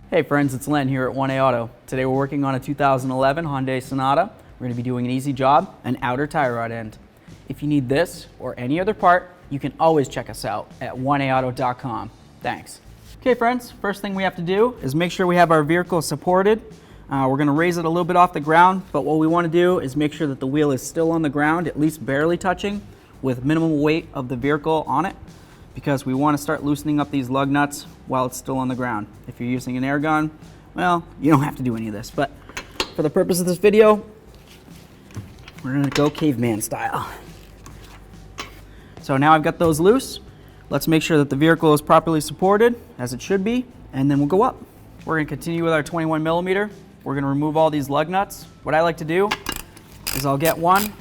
Hey friends, it's Len here at 1A Auto. Today we're working on a 2011 Hyundai Sonata. We're going to be doing an easy job, an outer tie rod end. If you need this or any other part, you can always check us out at 1aauto.com. Thanks. Okay friends, first thing we have to do is make sure we have our vehicle supported. We're going to raise it a little bit off the ground, but what we want to do is make sure that the wheel is still on the ground, at least barely touching, with minimum weight of the vehicle on it, because we want to start loosening up these lug nuts while it's still on the ground. If you're using an air gun, well, you don't have to do any of this, but for the purpose of this video, we're going to go caveman style. So now I've got those loose. Let's make sure that the vehicle is properly supported, as it should be, and then we'll go up. We're going to continue with our 21 millimeter. We're going to remove all these lug nuts. What I like to do is I'll get one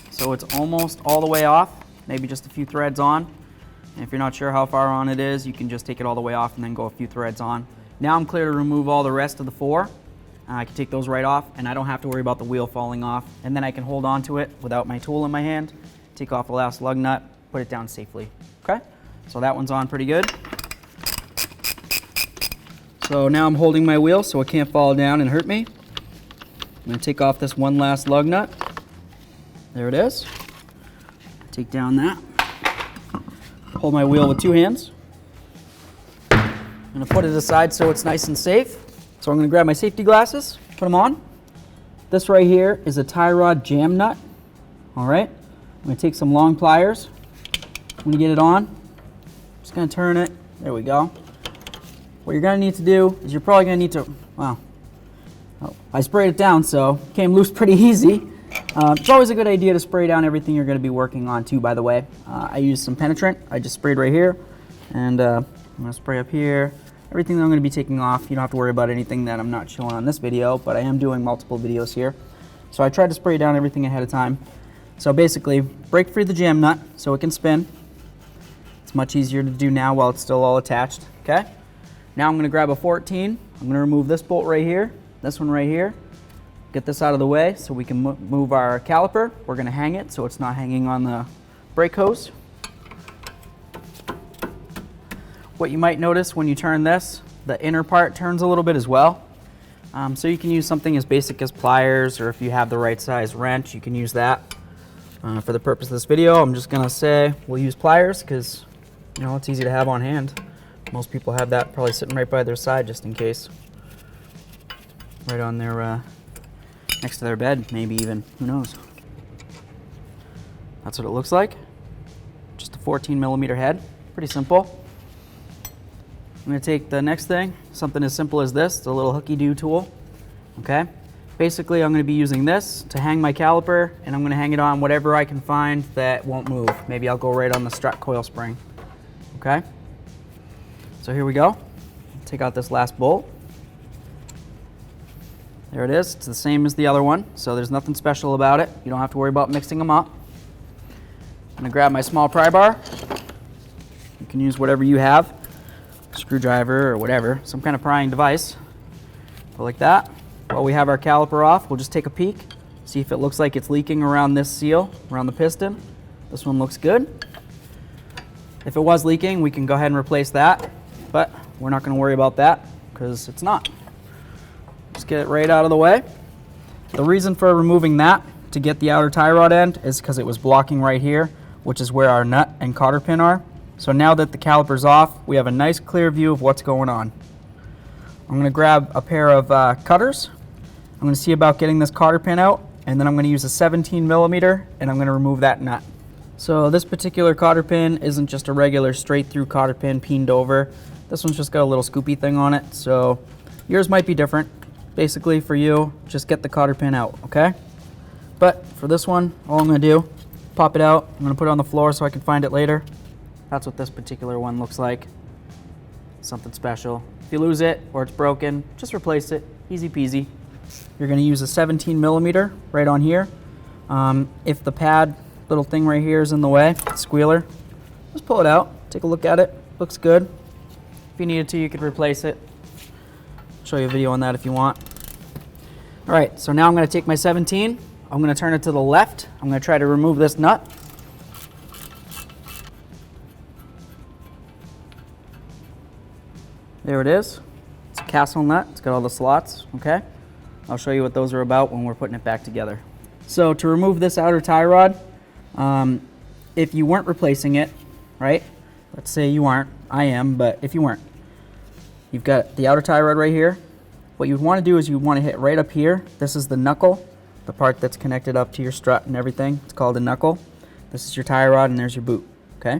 so it's almost all the way off, maybe just a few threads on. And if you're not sure how far on it is, you can just take it all the way off and then go a few threads on. Now I'm clear to remove all the rest of the four. I can take those right off and I don't have to worry about the wheel falling off. And then I can hold on to it without my tool in my hand, take off the last lug nut, put it down safely. Okay, so that one's on pretty good. So now I'm holding my wheel so it can't fall down and hurt me. I'm going to take off this one last lug nut. There it is. Take down that. Hold my wheel with two hands. I'm going to put it aside so it's nice and safe. So I'm going to grab my safety glasses, put them on. This right here is a tie rod jam nut. All right. I'm going to take some long pliers. I'm going to get it on. Just going to turn it. There we go. What you're going to need to do is you're probably going to need to, wow. Oh, I sprayed it down, so it came loose pretty easy. It's always a good idea to spray down everything you're going to be working on too, by the way. I used some Penetrant. I just sprayed right here, and I'm going to spray up here. Everything that I'm going to be taking off, you don't have to worry about anything that I'm not showing on this video, but I am doing multiple videos here. So I tried to spray down everything ahead of time. So basically, break free the jam nut so it can spin. It's much easier to do now while it's still all attached, okay? Now I'm going to grab a 14. I'm going to remove this bolt right here, this one right here. Get this out of the way so we can move our caliper. We're going to hang it so it's not hanging on the brake hose. What you might notice when you turn this, the inner part turns a little bit as well. So you can use something as basic as pliers, or if you have the right size wrench, you can use that. For the purpose of this video, I'm just going to say we'll use pliers because, you know, it's easy to have on hand. Most people have that probably sitting right by their side just in case. Right on their next to their bed, maybe even, who knows. That's what it looks like. Just a 14 millimeter head, pretty simple. I'm going to take the next thing, something as simple as this, the little hooky-doo tool, okay? Basically, I'm going to be using this to hang my caliper, and I'm going to hang it on whatever I can find that won't move. Maybe I'll go right on the strut coil spring, okay? So here we go. Take out this last bolt. There it is. It's the same as the other one, so there's nothing special about it. You don't have to worry about mixing them up. I'm going to grab my small pry bar. You can use whatever you have, screwdriver or whatever, some kind of prying device. Go like that. While we have our caliper off, we'll just take a peek, see if it looks like it's leaking around this seal, around the piston. This one looks good. If it was leaking, we can go ahead and replace that, but we're not going to worry about that because it's not. Just get it right out of the way. The reason for removing that to get the outer tie rod end is because it was blocking right here, which is where our nut and cotter pin are. So now that the caliper's off, we have a nice clear view of what's going on. I'm going to grab a pair of cutters. I'm going to see about getting this cotter pin out, and then I'm going to use a 17 millimeter, and I'm going to remove that nut. So this particular cotter pin isn't just a regular straight through cotter pin peened over. This one's just got a little scoopy thing on it, so yours might be different. Basically for you, just get the cotter pin out, okay? But for this one, all I'm going to do, pop it out. I'm going to put it on the floor so I can find it later. That's what this particular one looks like. Something special. If you lose it or it's broken, just replace it. Easy peasy. You're going to use a 17 millimeter right on here. If the pad little thing right here is in the way, squealer, just pull it out. Take a look at it. Looks good. If you needed to, you could replace it. Show you a video on that if you want. All right, so now I'm going to take my 17. I'm going to turn it to the left. I'm going to try to remove this nut. There it is. It's a castle nut. It's got all the slots, okay? I'll show you what those are about when we're putting it back together. So to remove this outer tie rod, if you weren't replacing it, right? Let's say you aren't. I am, but if you weren't, you've got the outer tie rod right here. What you'd want to do is you want to hit right up here. This is the knuckle, the part that's connected up to your strut and everything. It's called a knuckle. This is your tie rod, and there's your boot, okay?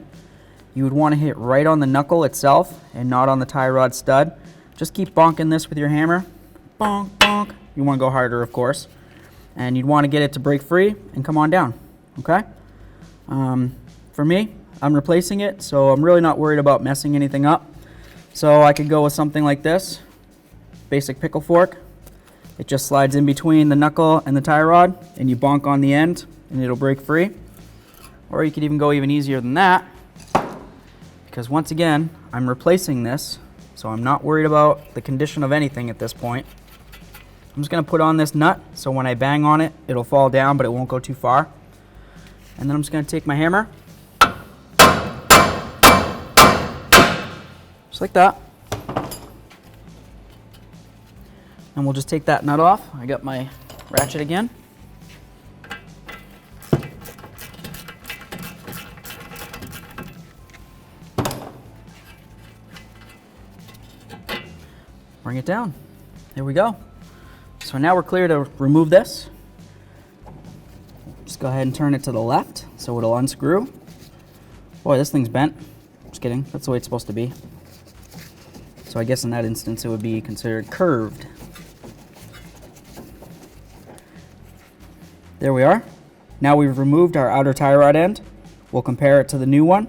You would want to hit right on the knuckle itself and not on the tie rod stud. Just keep bonking this with your hammer. Bonk, bonk. You want to go harder, of course. And you'd want to get it to break free and come on down, okay? For me, I'm replacing it, so I'm really not worried about messing anything up. So I could go with something like this, basic pickle fork. It just slides in between the knuckle and the tie rod, and you bonk on the end, and it'll break free. Or you could even go even easier than that, because once again, I'm replacing this, so I'm not worried about the condition of anything at this point. I'm just going to put on this nut, so when I bang on it, it'll fall down, but it won't go too far. And then I'm just going to take my hammer, just like that. And we'll just take that nut off. I got my ratchet again. Bring it down. There we go. So now we're clear to remove this. Just go ahead and turn it to the left so it'll unscrew. Boy, this thing's bent. Just kidding. That's the way it's supposed to be. So I guess in that instance it would be considered curved. There we are. Now we've removed our outer tie rod end. We'll compare it to the new one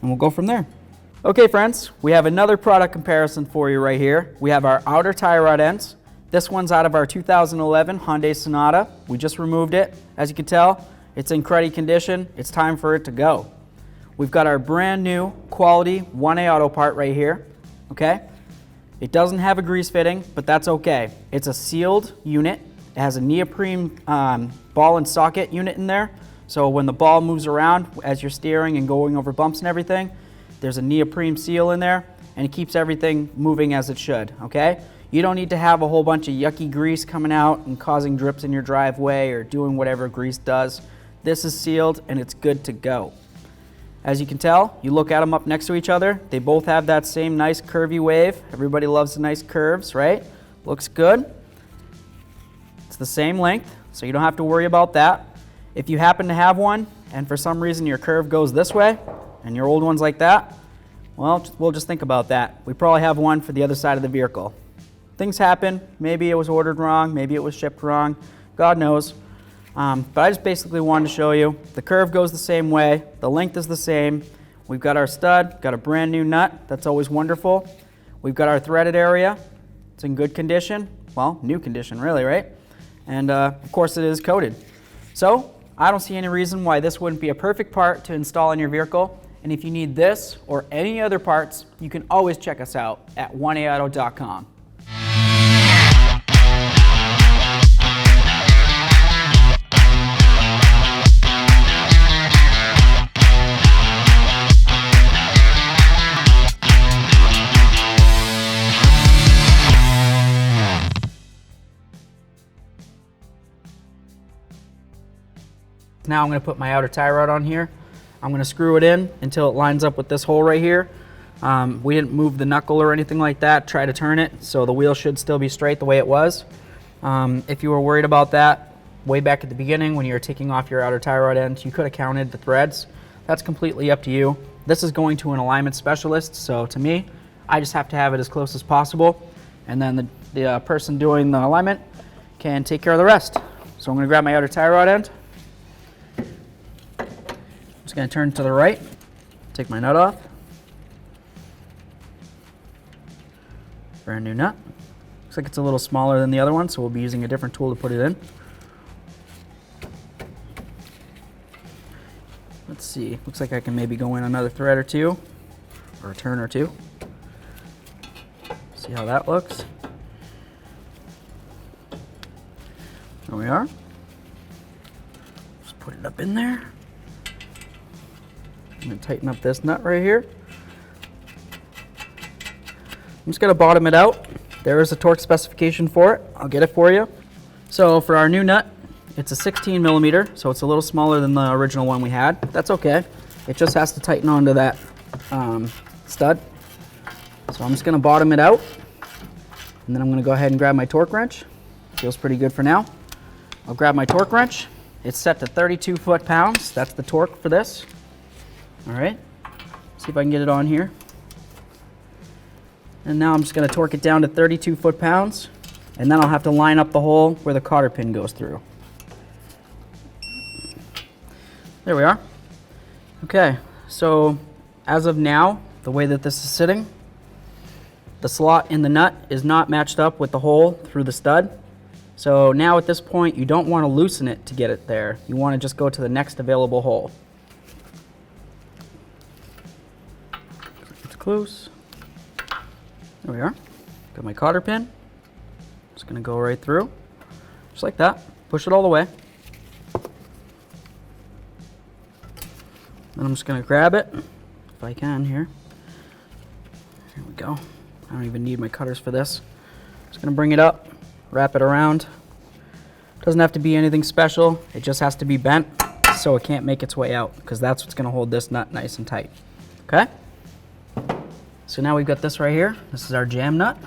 and we'll go from there. Okay friends, we have another product comparison for you right here. We have our outer tie rod ends. This one's out of our 2011 Hyundai Sonata. We just removed it. As you can tell, it's in cruddy condition. It's time for it to go. We've got our brand new quality 1A auto part right here, okay? It doesn't have a grease fitting, but that's okay. It's a sealed unit. It has a neoprene ball and socket unit in there. So when the ball moves around as you're steering and going over bumps and everything, there's a neoprene seal in there and it keeps everything moving as it should, okay? You don't need to have a whole bunch of yucky grease coming out and causing drips in your driveway or doing whatever grease does. This is sealed and it's good to go. As you can tell, you look at them up next to each other, they both have that same nice curvy wave. Everybody loves the nice curves, right? Looks good. It's the same length, so you don't have to worry about that. If you happen to have one and for some reason your curve goes this way and your old one's like that, well, we'll just think about that. We probably have one for the other side of the vehicle. Things happen. Maybe it was ordered wrong. Maybe it was shipped wrong. God knows. But I just basically wanted to show you. The curve goes the same way. The length is the same. We've got our stud. Got a brand new nut. That's always wonderful. We've got our threaded area. It's in good condition. Well, new condition really, right? And of course it is coated. So I don't see any reason why this wouldn't be a perfect part to install in your vehicle. And if you need this or any other parts, you can always check us out at 1aauto.com. Now I'm going to put my outer tie rod on here. I'm going to screw it in until it lines up with this hole right here. We didn't move the knuckle or anything like that, try to turn it, so the wheel should still be straight the way it was. If you were worried about that, way back at the beginning when you were taking off your outer tie rod end, you could have counted the threads. That's completely up to you. This is going to an alignment specialist, so to me, I just have to have it as close as possible, and then the person doing the alignment can take care of the rest. So I'm going to grab my outer tie rod end. Just going to turn to the right, take my nut off. Brand new nut. Looks like it's a little smaller than the other one, so we'll be using a different tool to put it in. Let's see, looks like I can maybe go in another thread or two, or a turn or two. See how that looks. There we are. Just put it up in there. I'm going to tighten up this nut right here. I'm just going to bottom it out there is a torque specification for it. I'll get it for you. So for our new nut, it's a 16 millimeter, so it's a little smaller than the original one we had. That's okay. It just has to tighten onto that stud. So I'm just going to bottom it out, and then I'm going to go ahead and grab my torque wrench. Feels pretty good for now. I'll grab my torque wrench. It's set to 32 foot-pounds. That's the torque for this. All right. See if I can get it on here. And now I'm just going to torque it down to 32 foot-pounds, and then I'll have to line up the hole where the cotter pin goes through. There we are. Okay, so as of now, the way that this is sitting, the slot in the nut is not matched up with the hole through the stud. So now at this point, you don't want to loosen it to get it there. You want to just go to the next available hole. It's close. There we are. Got my cotter pin. Just going to go right through, just like that. Push it all the way. And I'm just going to grab it, if I can here. Here we go. I don't even need my cutters for this. Just going to bring it up, wrap it around. Doesn't have to be anything special. It just has to be bent so it can't make its way out, because that's what's going to hold this nut nice and tight. Okay? So now we've got this right here. This is our jam nut.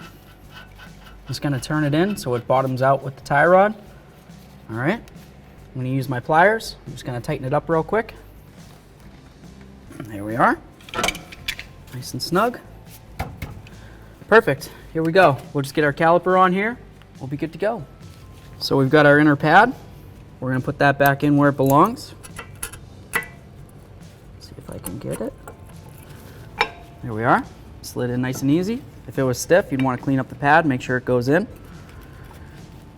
I'm just going to turn it in so it bottoms out with the tie rod. All right. I'm going to use my pliers. I'm just going to tighten it up real quick. There we are. Nice and snug. Perfect. Here we go. We'll just get our caliper on here. We'll be good to go. So we've got our inner pad. We're going to put that back in where it belongs. See if I can get it. There we are. Slid in nice and easy. If it was stiff, you'd want to clean up the pad, make sure it goes in.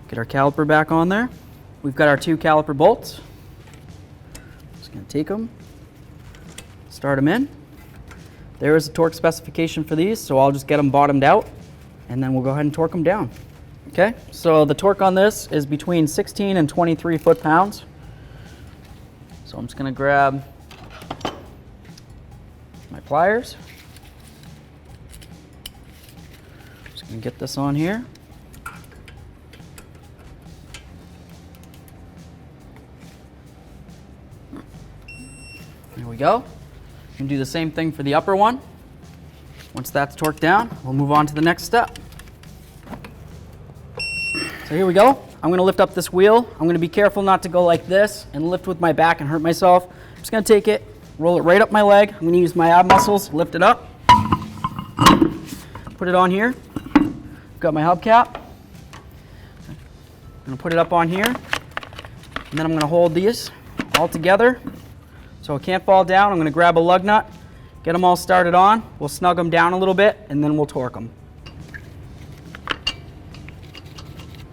Get our caliper back on there. We've got our 2 caliper bolts. Just going to take them, start them in. There is a torque specification for these, so I'll just get them bottomed out, and then we'll go ahead and torque them down. Okay, so the torque on this is between 16 and 23 foot-pounds. So I'm just going to grab my pliers. Just going to get this on here. There we go. You can do the same thing for the upper one. Once that's torqued down, we'll move on to the next step. So here we go. I'm going to lift up this wheel. I'm going to be careful not to go like this and lift with my back and hurt myself. I'm just going to take it, roll it right up my leg. I'm going to use my ab muscles, lift it up, put it on here. Got my hubcap. I'm going to put it up on here, and then I'm going to hold these all together so it can't fall down. I'm going to grab a lug nut, get them all started on. We'll snug them down a little bit, and then we'll torque them.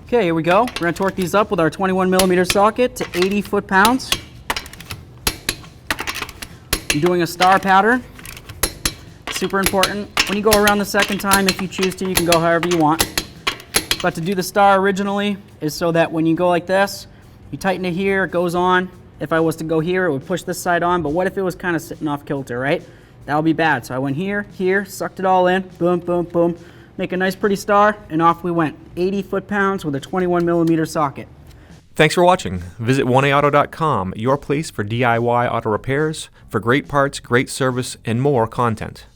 Okay, here we go. We're going to torque these up with our 21 millimeter socket to 80 foot-pounds. I'm doing a star pattern. Super important. When you go around the second time, if you choose to, you can go however you want. But to do the star originally is so that when you go like this, you tighten it here, it goes on. If I was to go here, it would push this side on, but what if it was kind of sitting off kilter, right? That would be bad. So I went here, here, sucked it all in, boom, boom, boom. Make a nice pretty star, and off we went. 80 foot-pounds with a 21 millimeter socket. Thanks for watching. Visit 1aauto.com, your place for DIY auto repairs, for great parts, great service, and more content.